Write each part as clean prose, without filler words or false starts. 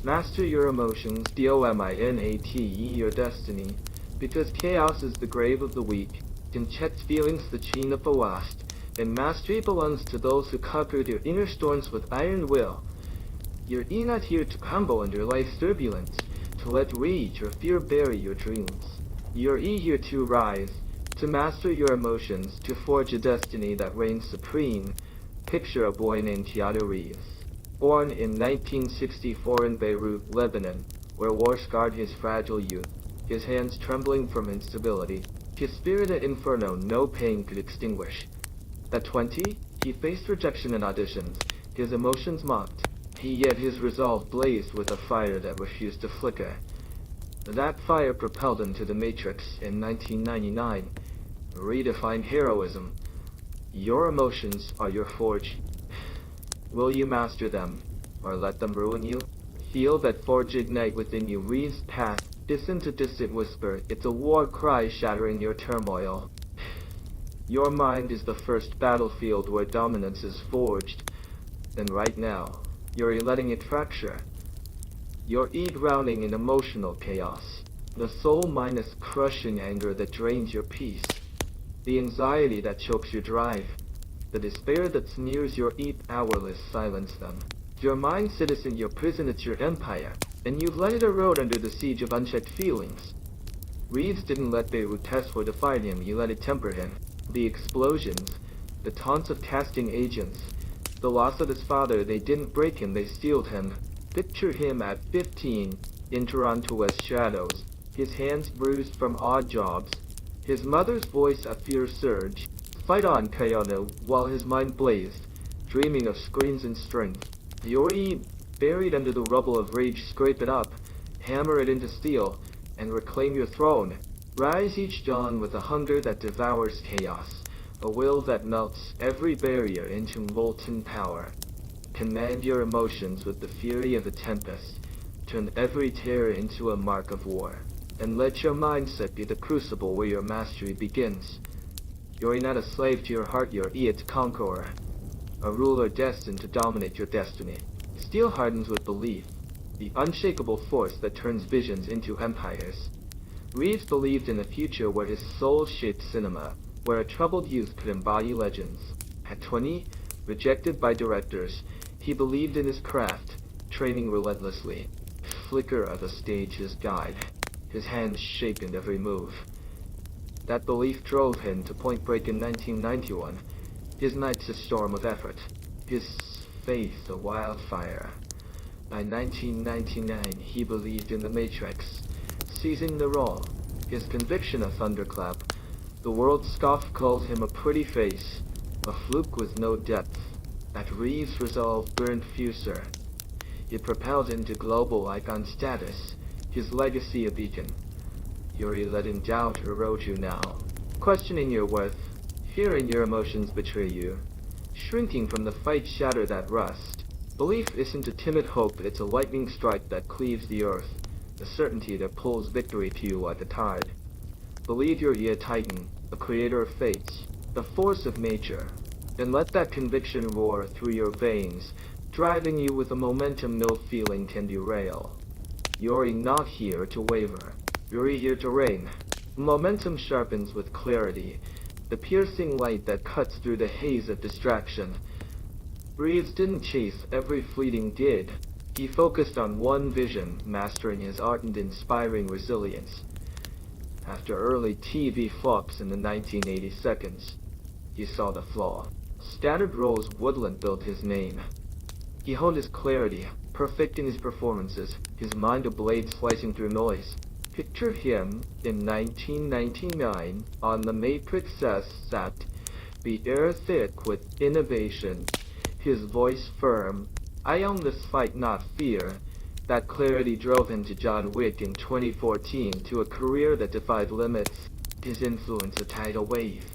Master your emotions, DOMINATE, your destiny, because chaos is the grave of the weak, and checked feelings the chain of the lost, and mastery belongs to those who conquer their inner storms with iron will. You're not here to crumble under life's turbulence, to let rage or fear bury your dreams. You're here to rise, to master your emotions, to forge a destiny that reigns supreme. Picture a boy named Keanu Reeves, born in 1964 in Beirut, Lebanon, where war scarred his fragile youth, his hands trembling from instability, his spirit an inferno no pain could extinguish. At 20, he faced rejection in auditions, his emotions mocked, yet his resolve blazed with a fire that refused to flicker. That fire propelled him to the Matrix in 1999, redefined heroism. Your emotions are your forge. Will you master them, or let them ruin you? Feel that forge ignite within you, Reeves' path, distant a distant whisper, it's a war cry shattering your turmoil. Your mind is the first battlefield where dominance is forged, and right now, you're letting it fracture. You're drowning in emotional chaos, the soul-minus crushing anger that drains your peace, the anxiety that chokes your drive, the despair that smears your powerless silence them. Your mind, citizen, your prison, it's your empire, and you've let it erode under the siege of unchecked feelings. Reeves didn't let Beirut test or define him, he let it temper him. The explosions, the taunts of casting agents, the loss of his father, they didn't break him, they steeled him. Picture him at 15, in Toronto's shadows, his hands bruised from odd jobs, his mother's voice a fierce surge. Fight on, Keanu, while his mind blazed, dreaming of screens and strength. You're buried under the rubble of rage, scrape it up, hammer it into steel, and reclaim your throne. Rise each dawn with a hunger that devours chaos, a will that melts every barrier into molten power. Command your emotions with the fury of a tempest, turn every terror into a mark of war, and let your mindset be the crucible where your mastery begins. You're not a slave to your heart, you're its conqueror, a ruler destined to dominate your destiny. Steel hardens with belief, the unshakable force that turns visions into empires. Reeves believed in a future where his soul shaped cinema, where a troubled youth could embody legends. At 20, rejected by directors, he believed in his craft, training relentlessly. Flicker of a stage his guide, his hands shaking every move. That belief drove him to Point Break in 1991, his nights a storm of effort, his faith a wildfire. By 1999, he believed in the Matrix, seizing the role, his conviction a thunderclap. The world's scoff called him a pretty face, a fluke with no depth. That Reeves' resolve burned fiercer. It propelled him to global icon status, his legacy a beacon. You're letting doubt erode you now, questioning your worth, fearing your emotions betray you, shrinking from the fight shatter that rust. Belief isn't a timid hope, it's a lightning strike that cleaves the earth, the certainty that pulls victory to you like a tide. Believe you're a titan, a creator of fates, the force of nature, and let that conviction roar through your veins, driving you with a momentum no feeling can derail. You're not here to waver, you're here to reign. Momentum sharpens with clarity, the piercing light that cuts through the haze of distraction. Reeves didn't chase every fleeting did. He focused on one vision, mastering his art and inspiring resilience. After early TV flops in the 1980s, he saw the flaw. Scattered roles Woodland built his name. He honed his clarity, perfecting his performances, his mind a blade slicing through noise. Picture him in 1999 on the Matrix set, the air thick with innovation, his voice firm. I own this fight, not fear. That clarity drove him to John Wick in 2014, to a career that defied limits, his influence a tidal wave.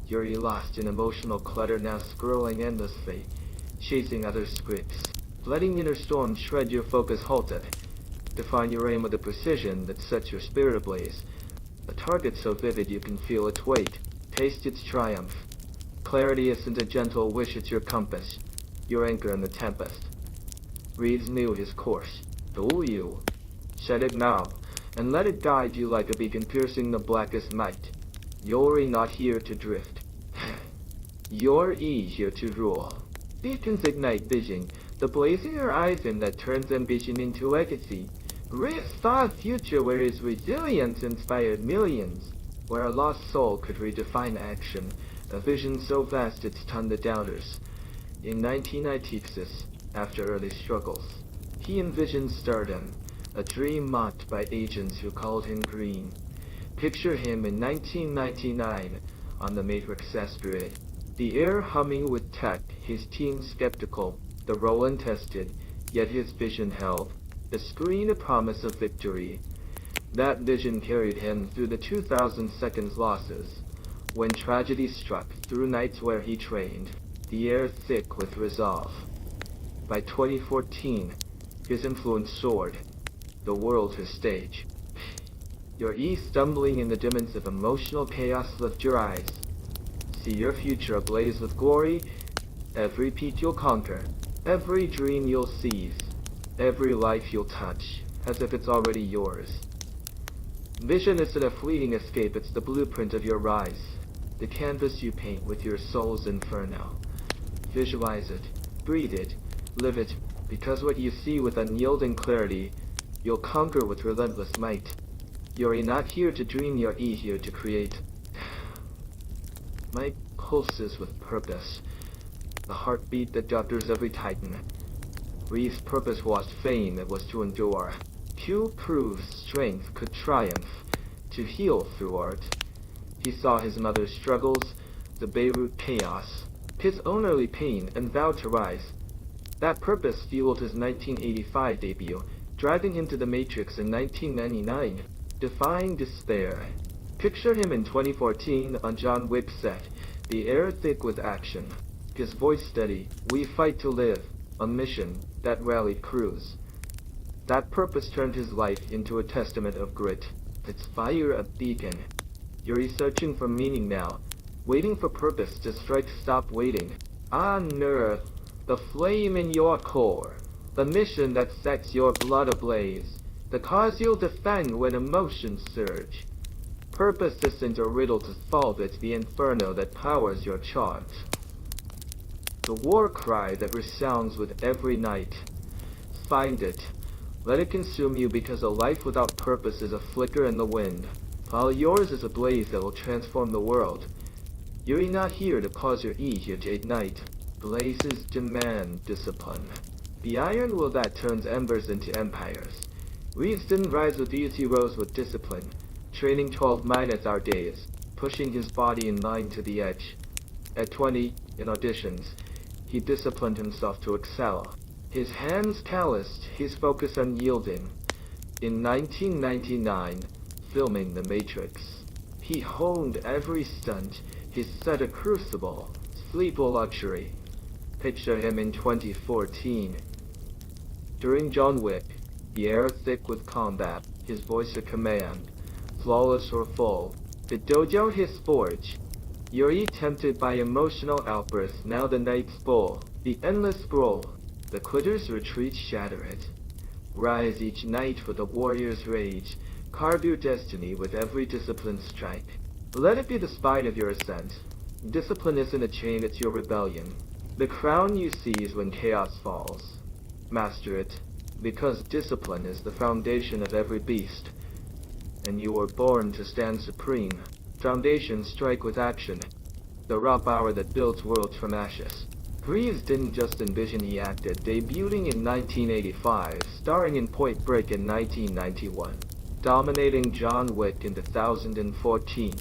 You're lost in emotional clutter, now scrolling endlessly, chasing other scripts, letting inner storms shred your focus halted. Define your aim with a precision that sets your spirit ablaze, a target so vivid you can feel its weight, taste its triumph. Clarity isn't a gentle wish, it's your compass, your anchor in the tempest. Reeves knew his course, stole you. Shed it now, and let it guide you like a beacon piercing the blackest night. You're not here to drift. You're here to rule. Beacons ignite vision, the blaze in your eyes and that turns ambition into legacy. Rick saw a future where his resilience inspired millions, where a lost soul could redefine action, a vision so vast it stunned the doubters. In 1996, after early struggles, he envisioned stardom, a dream mocked by agents who called him green. Picture him in 1999 on the Matrix asteroid, the air humming with tech, his team skeptical, the role untested, yet his vision held, the screen a promise of victory. That vision carried him through the 2000 seconds losses, when tragedy struck through nights where he trained, the air thick with resolve. By 2014, his influence soared, the world his stage. Your stumbling in the demons of emotional chaos, lift your eyes. See your future ablaze with glory, every peak you'll conquer, every dream you'll seize, every life you'll touch, as if it's already yours. Vision isn't a fleeting escape, it's the blueprint of your rise, the canvas you paint with your soul's inferno. Visualize it, breathe it, live it, because what you see with unyielding clarity, you'll conquer with relentless might. You're not here to dream, you're here to create. My pulses with purpose, the heartbeat that doctors every titan. Reeve's purpose was fame, it was to endure. Q proved strength could triumph, to heal through art. He saw his mother's struggles, the Beirut chaos, his own early pain, and vowed to rise. That purpose fueled his 1985 debut, driving him to the Matrix in 1999, defying despair. Picture him in 2014 on John Wick's set, the air thick with action, his voice steady, we fight to live, a mission that rallied crews. That purpose turned his life into a testament of grit, its fire a beacon. You're searching for meaning now, waiting for purpose to strike, stop waiting. Unearth the flame in your core, the mission that sets your blood ablaze, the cause you'll defend when emotions surge. Purpose isn't a riddle to solve, it's the inferno that powers your charge. The war cry that resounds with every night. Find it. Let it consume you, because a life without purpose is a flicker in the wind, while yours is a blaze that will transform the world. You're not here to cause your here to ignite. Blazes demand discipline. The iron will that turns embers into empires. Reeves didn't rise with ease, he rose with discipline. Training 12 minus hour days, pushing his body in line to the edge. At 20, in auditions, he disciplined himself to excel. His hands calloused, his focus unyielding. In 1999, filming The Matrix, he honed every stunt, his set a crucible, sleep a luxury. Picture him in 2014. During John Wick, the air thick with combat, his voice a command. Flawless or full, the dojo his forge. You're tempted by emotional outbursts, now the night's full, the endless scroll, the quitter's retreat shatter it. Rise each night with a warrior's rage, carve your destiny with every disciplined strike. Let it be the spine of your ascent. Discipline isn't a chain, it's your rebellion. The crown you seize when chaos falls. Master it, because discipline is the foundation of every beast. And you were born to stand supreme. Foundations strike with action, the raw power that builds worlds from ashes. Reeves didn't just envision, he acted, debuting in 1985, starring in Point Break in 1991, dominating John Wick in 2014.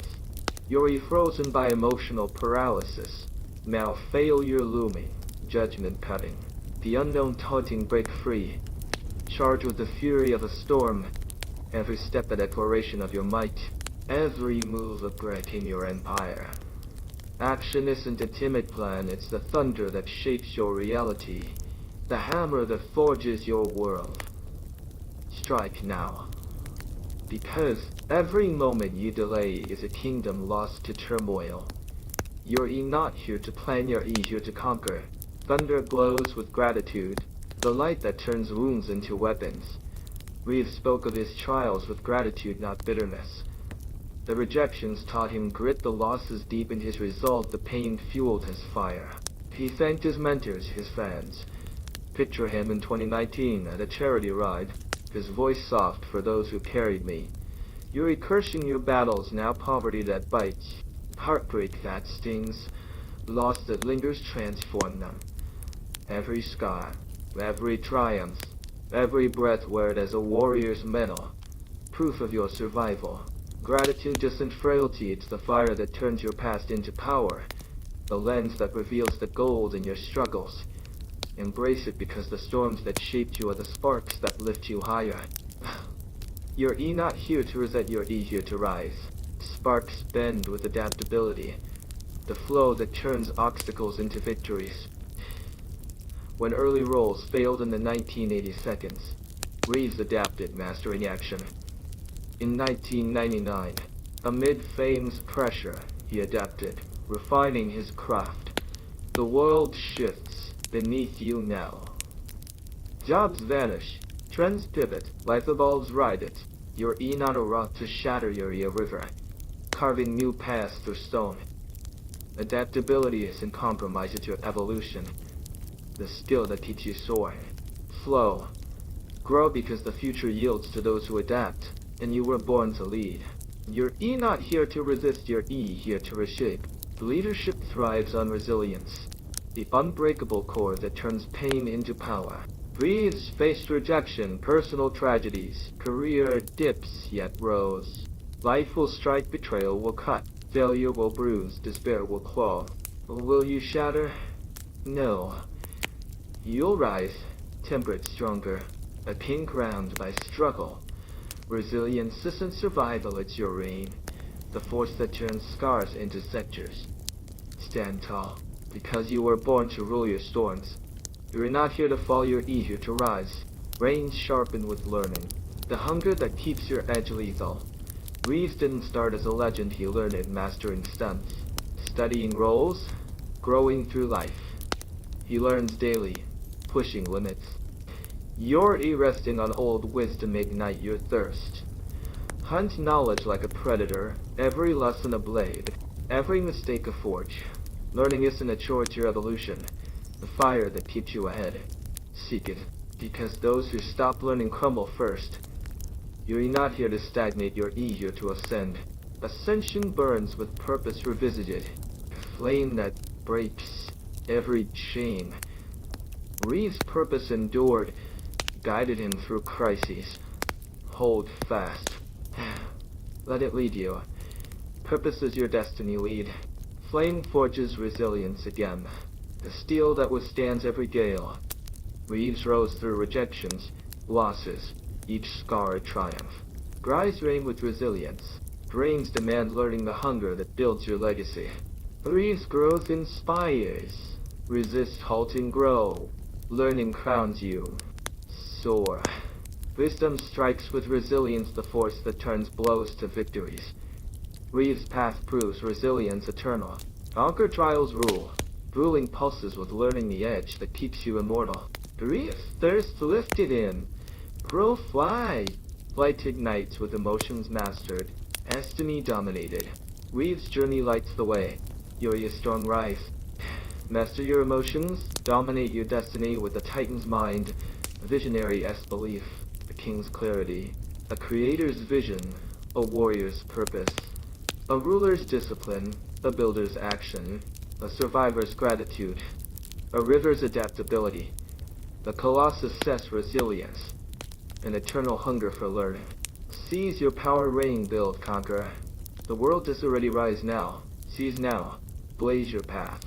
You're frozen by emotional paralysis, now failure looming, judgment cutting, the unknown taunting break free, charged with the fury of a storm. Every step a declaration of your might, every move a break in your empire. Action isn't a timid plan, it's the thunder that shapes your reality, the hammer that forges your world. Strike now, because every moment you delay is a kingdom lost to turmoil. You're not here to plan, you're here to conquer. Thunder glows with gratitude, the light that turns wounds into weapons. Reeves spoke of his trials with gratitude, not bitterness. The rejections taught him grit, the losses deepened his resolve, the pain fueled his fire. He thanked his mentors, his fans. Picture him in 2019 at a charity ride, his voice soft for those who carried me. You're recursing your battles, now poverty that bites, heartbreak that stings, loss that lingers transform them. Every scar, every triumph, every breath wear it as a warrior's medal, proof of your survival. Gratitude isn't frailty, it's the fire that turns your past into power, the lens that reveals the gold in your struggles. Embrace it, because the storms that shaped you are the sparks that lift you higher. You're not here to reset, you're here to rise. Sparks bend with adaptability, the flow that turns obstacles into victories. When early roles failed in the 1980 seconds, Reeves adapted, mastering action. In 1999, amid fame's pressure, he adapted, refining his craft. The world shifts beneath you now. Jobs vanish, trends pivot, life evolves, ride it. You're not a rock to shatter, you're a river, carving new paths through stone. Adaptability isn't compromise, it's your evolution. The skill that keeps you soaring. Flow. Grow, because the future yields to those who adapt, and you were born to lead. You're not here to resist, you're here to reshape. Leadership thrives on resilience, the unbreakable core that turns pain into power. Reeves faced rejection, personal tragedies, career dips yet rose. Life will strike, betrayal will cut, failure will bruise, despair will claw. Will you shatter? No. You'll rise, tempered, stronger, a king crowned by struggle. Resilience isn't survival, it's your reign, the force that turns scars into sectors. Stand tall, because you were born to rule your storms. You're not here to fall, you're here to rise. Reins sharpened with learning, the hunger that keeps your edge lethal. Reeves didn't start as a legend, he learned it mastering stunts, studying roles, growing through life. He learns daily, pushing limits. You're resting on old wisdom, ignite your thirst. Hunt knowledge like a predator, every lesson a blade, every mistake a forge. Learning isn't a chore, it's your evolution, the fire that keeps you ahead. Seek it, because those who stop learning crumble first. You're not here to stagnate, you're here to ascend. Ascension burns with purpose revisited, flame that breaks every chain. Reeves' purpose endured, guided him through crises. Hold fast. Let it lead you. Purpose is your destiny, lead. Flame forges resilience again, the steel that withstands every gale. Reeves rose through rejections, losses, each scar a triumph. Rise reign with resilience. Brains demand learning, the hunger that builds your legacy. Reeves' growth inspires. Resist, halting, grow. Learning crowns you. Soar. Wisdom strikes with resilience, the force that turns blows to victories. Reeves' path proves resilience eternal. Conquer trials, rule. Ruling pulses with learning, the edge that keeps you immortal. Reeves' thirst lifted in. Grow, fly. Flight ignites with emotions mastered. Destiny dominated. Reeves' journey lights the way. You're your strong rise. Master your emotions, dominate your destiny with a titan's mind, a visionary's belief, a king's clarity, a creator's vision, a warrior's purpose, a ruler's discipline, a builder's action, a survivor's gratitude, a river's adaptability, the colossus' resilience, an eternal hunger for learning. Seize your power, reign, build, conquer. The world is already rise now. Seize now. Blaze your path.